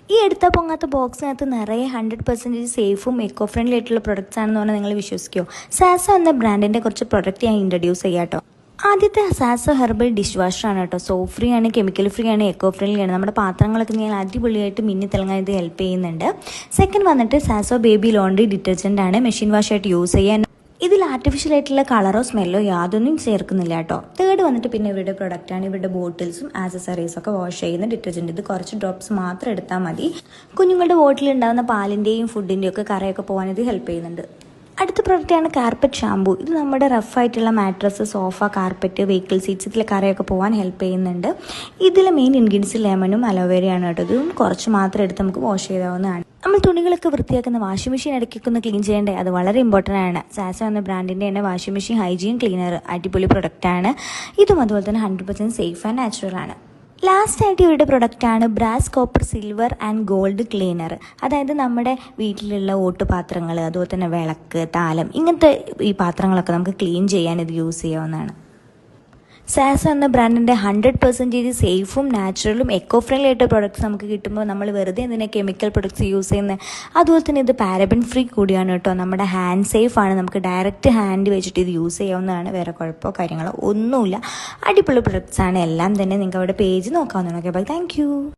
ഈ എടുത്ത പൊങ്ങാത്ത ബോക്സിനകത്ത് നിറയെ 100% സേഫും എക്കോ ഫ്രണ്ട്ലി ആയിട്ടുള്ള പ്രൊഡക്ട്സ് ആണെന്ന് പറഞ്ഞാൽ നിങ്ങൾ വിശ്വസിക്കുമോ? സാസോ എന്ന ബ്രാൻഡിൻ്റെ കുറച്ച് പ്രൊഡക്റ്റ് ഞാൻ ഇൻട്രൊഡ്യൂസ് ചെയ്യാം കേട്ടോ. ആദ്യത്തെ സാസോ ഹെർബൽ ഡിഷ് വാഷറാണ് കേട്ടോ. സോപ്പ് ഫ്രീ ആണ്, കെമിക്കൽ ഫ്രീ ആണ്, എക്കോ ഫ്രണ്ട്ലി ആണ്. നമ്മുടെ പാത്രങ്ങളൊക്കെ ഞാൻ അടിപൊളിയായിട്ട് മിന്നി തിളങ്ങാൻ ഇത് ഹെൽപ്പ് ചെയ്യുന്നുണ്ട്. സെക്കൻഡ് വന്നിട്ട് സാസോ ബേബി ലോണ്ടറി ഡിറ്റർജൻ്റ് ആണ്. മെഷീൻ വാഷായിട്ട് യൂസ് ചെയ്യാൻ. ഇതിൽ ആർട്ടിഫിഷ്യൽ ആയിട്ടുള്ള കളറോ സ്മെല്ലോ യാതൊന്നും ചേർക്കുന്നില്ല കേട്ടോ. തേർഡ് വന്നിട്ട് പിന്നെ ഇവരുടെ പ്രൊഡക്റ്റാണ്. ഇവരുടെ ബോട്ടിൽസും ആക്സസറീസും ഒക്കെ വാഷ് ചെയ്യുന്ന ഡിറ്റർജൻറ്റ്. ഇത് കുറച്ച് ഡ്രോപ്സ് മാത്രം എടുത്താൽ മതി. കുഞ്ഞുങ്ങളുടെ ബോട്ടിൽ ഉണ്ടാകുന്ന പാലിൻ്റെയും ഫുഡിൻ്റെയും ഒക്കെ കറയൊക്കെ പോകാൻ ഇത് ഹെൽപ്പ് ചെയ്യുന്നുണ്ട്. അടുത്ത പ്രൊഡക്റ്റാണ് കാർപ്പറ്റ് ഷാമ്പൂ. ഇത് നമ്മുടെ റഫായിട്ടുള്ള mattress, sofa, carpet, vehicle seats ഇതിലെ കറയൊക്കെ പോകാൻ ഹെൽപ്പ് ചെയ്യുന്നുണ്ട്. ഇതിലെ മെയിൻ ഇൻഗ്രീഡിയൻസ് ലെമണും അലോവേരയാണ് കേട്ടോ. ഇതും കുറച്ച് മാത്രം എടുത്ത് നമുക്ക് വാഷ് ചെയ്യാവുന്നതാണ്. നമ്മൾ തുണികളൊക്കെ വൃത്തിയാക്കുന്ന വാഷിംഗ് മെഷീൻ ഇടയ്ക്കൊക്കെ ഒന്ന് ക്ലീൻ ചെയ്യേണ്ടത്, അത് വളരെ ഇമ്പോർട്ടൻ്റ് ആണ്. സാസോ എന്ന ബ്രാൻഡിൻ്റെ തന്നെ വാഷിംഗ് മെഷീൻ ഹൈജീൻ ക്ലീനർ അടിപൊളി പ്രൊഡക്റ്റാണ്. ഇതും അതുപോലെ തന്നെ 100% സേഫ് ആൻഡ് നാച്ചുറൽ ആണ്. ലാസ്റ്റായിട്ട് ഇവരുടെ പ്രൊഡക്റ്റാണ് brass, copper, silver and gold cleaner. അതായത് നമ്മുടെ വീട്ടിലുള്ള ഓട്ടുപാത്രങ്ങൾ, അതുപോലെ തന്നെ വിളക്ക്, താലം, ഇങ്ങനത്തെ ഈ പാത്രങ്ങളൊക്കെ നമുക്ക് ക്ലീൻ ചെയ്യാൻ ഇത് യൂസ് ചെയ്യാവുന്നതാണ്. സാസോ എന്ന ബ്രാൻഡിൻ്റെ 100% സേഫും നാച്ചുറലും എക്കോ ഫ്രണ്ട്ലി ആയിട്ട് പ്രൊഡക്ട്സ് നമുക്ക് കിട്ടുമ്പോൾ നമ്മൾ വെറുതെ എന്തിനാ കെമിക്കൽ പ്രൊഡക്ട്സ് യൂസ് ചെയ്യുന്നത്? അതുപോലെ തന്നെ ഇത് പാരബൻ ഫ്രീ കൂടിയാണ് കേട്ടോ. നമ്മുടെ ഹാൻഡ് സേഫ് ആണ്. നമുക്ക് ഡയറക്റ്റ് ഹാൻഡ് വെച്ചിട്ട് ഇത് യൂസ് ചെയ്യാവുന്നതാണ്. വേറെ കുഴപ്പമോ കാര്യങ്ങളോ ഒന്നുമില്ല. അടിപൊളി പ്രൊഡക്ട്സ് ആണ് എല്ലാം തന്നെ. നിങ്ങൾക്ക് അവിടെ പേജ് നോക്കാവുന്നതാണ്. Okay, bye, thank U.